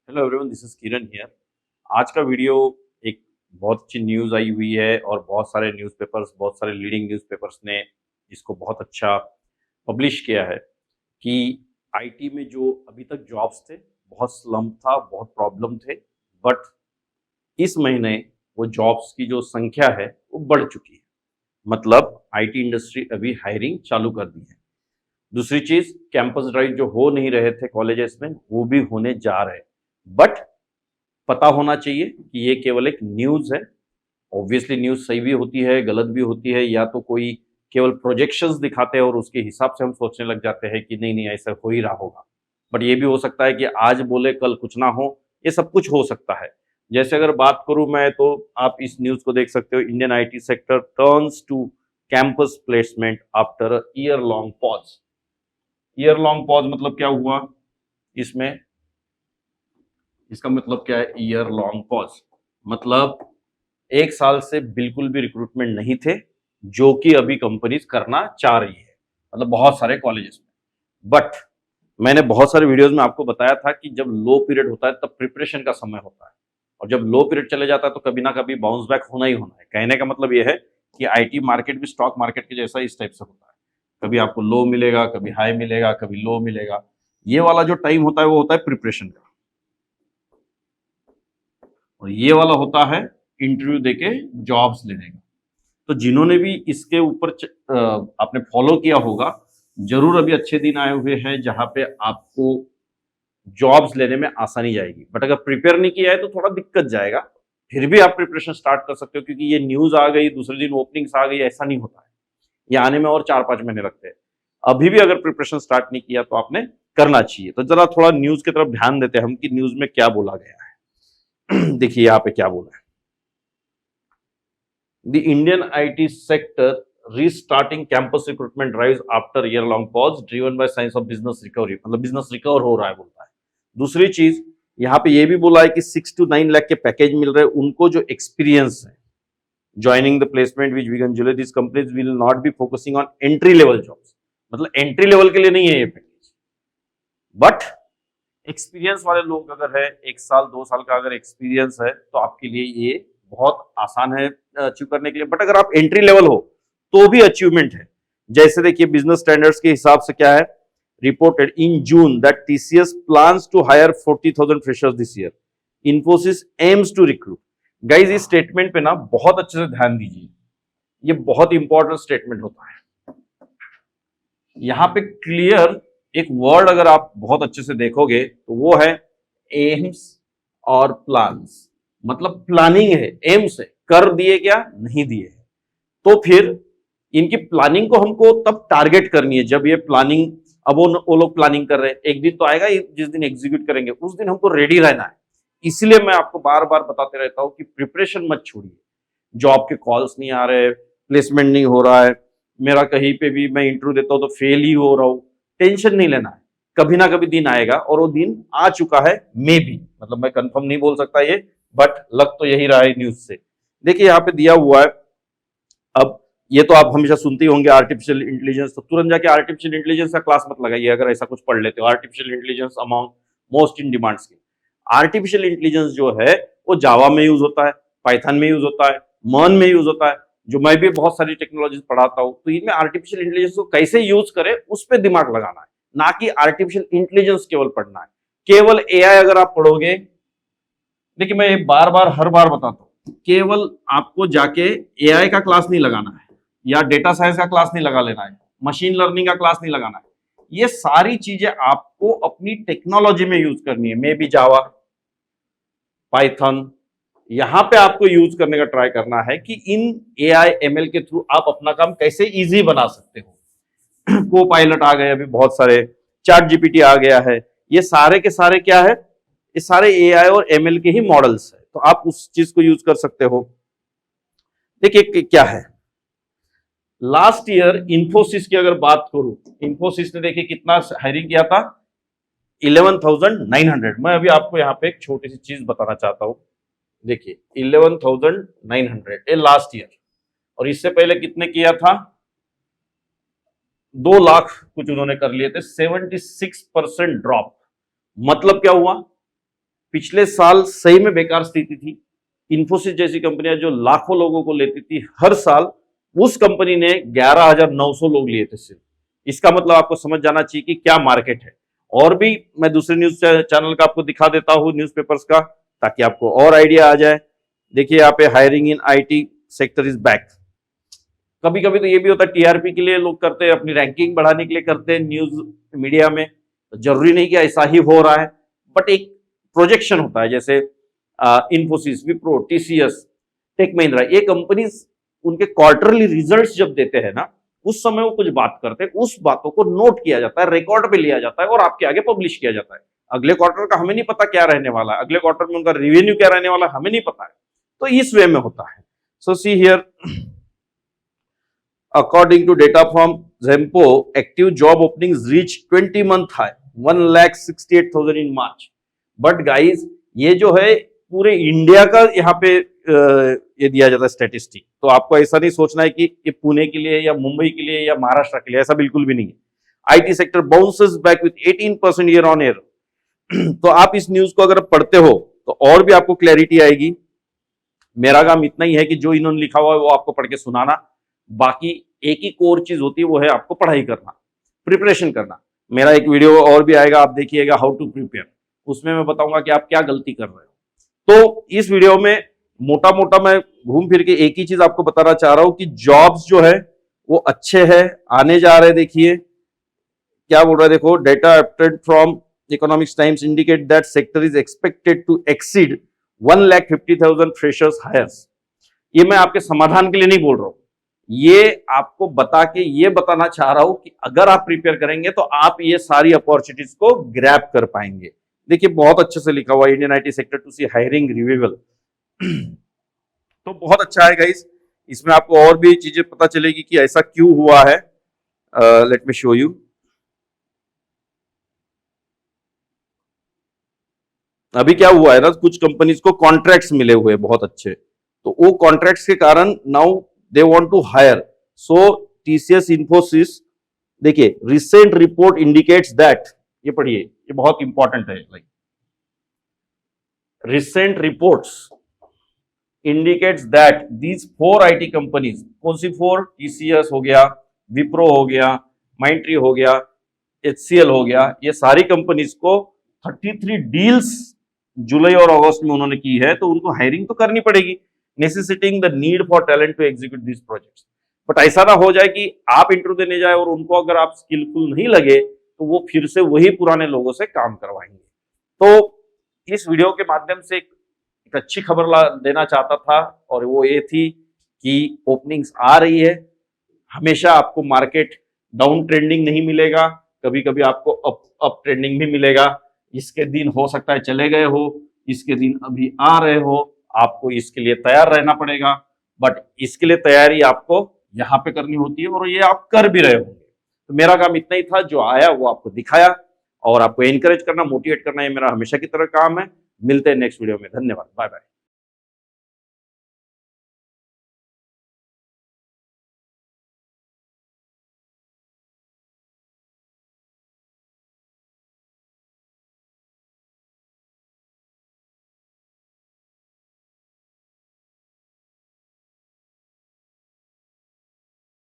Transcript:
Hello everyone, this is Kiran here. आज का video एक बहुत अच्छी न्यूज़ आई हुई है और बहुत सारे न्यूज़पेपर्स, बहुत सारे लीडिंग न्यूज़पेपर्स ने इसको बहुत अच्छा पब्लिश किया है कि आईटी में जो अभी तक जॉब्स थे, बहुत स्लम्प था, बहुत प्रॉब्लम थे। बट इस महीने वो जॉब्स की जो संख्या है वो बढ़ चुकी है। मतलब आईटी इंडस्ट्री अभी हायरिंग चालू कर दी है। दूसरी चीज, कैंपस ड्राइव जो हो नहीं रहे थे कॉलेजेस में, वो भी होने जा रहे हैं। बट पता होना चाहिए कि ये केवल एक न्यूज़ है। ऑब्वियसली न्यूज़ सही भी होती है, गलत भी होती है, या तो कोई केवल प्रोजेक्शंस दिखाते हैं और उसके हिसाब से हम सोचने लग जाते हैं कि नहीं नहीं ऐसा हो ही रहा होगा। बट ये भी हो सकता है कि आज बोले कल कुछ ना हो। ये सब कुछ हो सकता है। जैसे अगर बात करूं मैं, तो आप इस न्यूज़ को देख सकते हो, Indian IT sector turns to campus placement after year long pause. Year long pause मतलब क्या हुआ इसमें? इसका मतलब क्या है ईयर लॉन्ग पॉज? मतलब एक साल से बिल्कुल भी रिक्रूटमेंट नहीं थे, जो कि अभी कंपनीज करना चाह रही है, मतलब बहुत सारे कॉलेजेस में। बट मैंने बहुत सारे वीडियोस में आपको बताया था कि जब लो पीरियड होता है तब प्रिपरेशन का समय होता है, और जब लो पीरियड चले जाता है तो कभी ना कभी बाउंस बैक होना ही होना है। कहने का मतलब यह है कि आईटी मार्केट भी स्टॉक मार्केट के जैसा इस टाइप से होता है। कभी आपको लो मिलेगा, कभी हाई मिलेगा, कभी लो मिलेगा। ये वाला जो टाइम होता है वो होता है प्रिपरेशन का, और ये वाला होता है इंटरव्यू देके जॉब्स लेने का। तो जिन्होंने भी इसके ऊपर आपने फॉलो किया होगा, जरूर अभी अच्छे दिन आए हुए हैं जहां पे आपको जॉब्स लेने में आसानी जाएगी। बट अगर प्रिपेयर नहीं किया है तो थोड़ा दिक्कत जाएगा। फिर भी आप प्रिपरेशन स्टार्ट कर सकते हो, क्योंकि ये न्यूज आ गई दूसरे दिन ओपनिंग्स आ गई, ऐसा नहीं होता है। ये आने में और 4-5 महीने लगते हैं। अभी भी अगर प्रिपरेशन स्टार्ट नहीं किया तो आपने करना चाहिए। तो जरा थोड़ा न्यूज की तरफ ध्यान देते हैं हम कि न्यूज में क्या बोला गया है। देखिए यहाँ पे क्या बोला है। The Indian IT sector restarting campus recruitment drives after year-long pause, driven by signs of business recovery। मतलब बिजनेस रिकवर हो रहा है बोलता है। दूसरी चीज यहाँ पे ये भी बोला है कि 6 to 9 लाख के पैकेज मिल रहे हैं उनको जो एक्सपीरियंस है। Joining the placement which began July, this companies will not be focusing on entry level jobs. मतलब एंट्री लेवल के लिए नहीं है ये पैकेज, बट एक्सपीरियंस वाले लोग अगर है, 1 साल 2 साल का अगर एक्सपीरियंस है, तो आपके लिए ये बहुत आसान है अचीव करने के लिए। बट अगर आप एंट्री लेवल हो तो भी अचीवमेंट है। जैसे देखिए बिजनेस स्टैंडर्ड्स के हिसाब से क्या है, reported in June that TCS plans to hire 40,000 freshers this year, Infosys aims to recruit. Guys इस स्टेटमेंट पे ना बहुत अच्छे से ध्यान दीजिए, ये बहुत इंपॉर्टेंट स्टेटमेंट होता है। यहां पे क्लियर एक वर्ड अगर आप बहुत अच्छे से देखोगे तो वो है एम्स और प्लान्स। मतलब प्लानिंग है, एम्स है, कर दिए क्या नहीं दिए। तो फिर इनकी प्लानिंग को हमको तब टारगेट करनी है जब ये प्लानिंग, अब वो लोग प्लानिंग कर रहे हैं, एक दिन तो आएगा जिस दिन एग्जीक्यूट करेंगे, उस दिन हमको रेडी रहना है। इसलिए मैं आपको बार बार बताते रहता हूं कि प्रिपरेशन मत छोड़िए। जॉब के कॉल्स नहीं आ रहे, प्लेसमेंट नहीं हो रहा है, मेरा कहीं पे भी मैं इंटरव्यू देता हूं तो फेल ही हो रहा हूं, टेंशन नहीं लेना है। कभी ना कभी दिन आएगा, और वो दिन आ चुका है मे बी, मतलब मैं कंफर्म नहीं बोल सकता ये, बट लग तो यही रहा है न्यूज से। देखिए यहाँ पे दिया हुआ है। अब ये तो आप हमेशा सुनते ही होंगे आर्टिफिशियल इंटेलिजेंस, तो तुरंत जाके आर्टिफिशियल इंटेलिजेंस का क्लास मत लगाइए अगर ऐसा कुछ पढ़ लेते हो। Artificial intelligence among most in demand skill. Artificial intelligence जो है वो जावा में यूज होता है, पाइथन में यूज होता है, मर्न में यूज होता है, जो मैं भी बहुत सारी टेक्नोलॉजीज पढ़ाता हूं। तो इनमें आर्टिफिशियल इंटेलिजेंस को कैसे यूज करें उस पर दिमाग लगाना है, ना कि आर्टिफिशियल इंटेलिजेंस केवल पढ़ना है। केवल एआई अगर आप पढ़ोगे, देखिए मैं बार बार हर बार बताता हूं, केवल आपको जाके एआई का क्लास नहीं लगाना है, या डेटा साइंस का क्लास नहीं लगा लेना है, मशीन लर्निंग का क्लास नहीं लगाना है। ये सारी चीजें आपको अपनी टेक्नोलॉजी में यूज करनी है। मे बी जावा, पाइथन, यहां पे आपको यूज करने का ट्राई करना है कि इन एआई एमएल के थ्रू आप अपना काम कैसे इजी बना सकते हो। को पायलट आ गए अभी बहुत सारे, चैट जीपीटी आ गया है, ये सारे के सारे क्या है, ये सारे एआई और एमएल के ही मॉडल्स है। तो आप उस चीज को यूज कर सकते हो। देखिए क्या है, लास्ट ईयर इंफोसिस की अगर बात करूं, इंफोसिस ने देखिए कितना हायरिंग किया था, 11,900। मैं अभी आपको यहाँ पे एक छोटी सी चीज बताना चाहता हूं। देखिए 11,900 ये लास्ट ईयर, और इससे पहले कितने किया था, 2 लाख कुछ उन्होंने कर लिए थे। 76% ड्रॉप। मतलब क्या हुआ, पिछले साल सही में बेकार स्थिति थी। इन्फोसिस जैसी कंपनियां जो लाखों लोगों को लेती थी हर साल, उस कंपनी ने 11,900 लोग लिए थे सिर्फ। इसका मतलब आपको समझ जाना चाहिए कि क्या मार्केट है। और भी मैं दूसरे न्यूज चैनल का आपको दिखा देता हूं, न्यूज़पेपर्स का, ताकि आपको और आइडिया आ जाए। देखिए यहाँ पे hiring in IT sector is back. कभी कभी तो ये भी होता है टीआरपी के लिए लोग करते हैं, अपनी रैंकिंग बढ़ाने के लिए करते हैं न्यूज मीडिया में। तो जरूरी नहीं कि ऐसा ही हो रहा है, बट एक प्रोजेक्शन होता है। जैसे इन्फोसिस, विप्रो, टीसीएस, टेक महिंद्रा, ये कंपनीज उनके क्वार्टरली रिजल्ट्स जब देते हैं ना, उस समय वो कुछ बात करते हैं, उस बातों को नोट किया जाता है, रिकॉर्ड पे लिया जाता है और आपके आगे पब्लिश किया जाता है। अगले क्वार्टर का हमें नहीं पता क्या रहने वाला है, अगले क्वार्टर में उनका रेवेन्यू क्या रहने वाला है हमें नहीं पता है। तो इस वे में होता है। So see here, according to data from Zempo, active job openings reached 20-month high, 1,68,000 in March. But guys, ये जो है पूरे इंडिया का यहाँ पे ये दिया जाता है स्टैटिस्टिक। तो आपको ऐसा नहीं सोचना है कि ये पुणे के लिए या मुंबई के लिए या महाराष्ट्र के लिए, ऐसा बिल्कुल भी नहीं है। IT sector bounces back with 18% year on year. तो आप इस न्यूज को अगर पढ़ते हो तो और भी आपको क्लैरिटी आएगी। मेरा काम इतना ही है कि जो इन्होंने लिखा हुआ है वो आपको पढ़ के सुनाना। बाकी एक ही कोर चीज होती है, वो है आपको पढ़ाई करना, प्रिपरेशन करना। मेरा एक वीडियो और भी आएगा, आप देखिएगा, हाउ टू प्रिपेयर। उसमें मैं बताऊंगा कि आप क्या गलती कर रहे हो। तो इस वीडियो में मोटा मोटा मैं घूम फिर के एक ही चीज आपको बताना चाह रहा हूं कि जॉब्स जो है वो अच्छे हैं, आने जा रहे हैं। देखिए क्या बोल रहा है, देखो, data updated from economics times indicate that sector is expected to exceed 1,50,000 freshers hires. ये मैं आपके समाधान के लिए नहीं बोल रहा हूं, ये आपको बता के ये बताना चाह रहा हूं कि अगर आप प्रिपेयर करेंगे तो आप ये सारी अपॉर्चुनिटीज को ग्रैब कर पाएंगे। देखिए बहुत अच्छे से लिखा हुआ है, Indian IT sector to see hiring revival. तो बहुत अच्छा है गाइस, इसमें आपको और भी चीजें पता चलेगी कि ऐसा क्यों हुआ है। Let me show you. अभी क्या हुआ है ना, कुछ कंपनीज को कॉन्ट्रैक्ट्स मिले हुए बहुत अच्छे, तो वो कॉन्ट्रैक्ट्स के कारण now they want to hire. So TCS, Infosys, देखिए रिसेंट रिपोर्ट इंडिकेट्स दैट, ये पढ़िए, ये बहुत इंपॉर्टेंट है। Like recent reports indicates that these 4 IT companies, कौन सी 4? टीसीएस हो गया, विप्रो हो गया, माइंट्री हो गया, एचसीएल हो गया, ये सारी कंपनीज को 33 डील्स जुलाई और अगस्त में उन्होंने की है। तो उनको हायरिंग तो करनी पड़ेगी, necessitating the need for talent to execute this projects. But ऐसा ना हो जाए कि आप इंटरव्यू देने जाए और उनको अगर आप स्किलफुल नहीं लगे तो वो फिर से वही पुराने लोगों से काम करवाएंगे। तो इस वीडियो के माध्यम से एक अच्छी खबर देना चाहता था, और वो ये थी कि ओपनिंग्स आ रही है। हमेशा आपको मार्केट डाउन ट्रेंडिंग नहीं मिलेगा, कभी कभी आपको अप ट्रेंडिंग भी मिलेगा। इसके दिन हो सकता है चले गए हो, इसके दिन अभी आ रहे हो, आपको इसके लिए तैयार रहना पड़ेगा। बट इसके लिए तैयारी आपको यहाँ पे करनी होती है, और ये आप कर भी रहे होंगे। तो मेरा काम इतना ही था, जो आया वो आपको दिखाया, और आपको एनकरेज करना, मोटिवेट करना, ये मेरा हमेशा की तरह काम है। मिलते हैं नेक्स्ट वीडियो में। धन्यवाद, बाय बाय।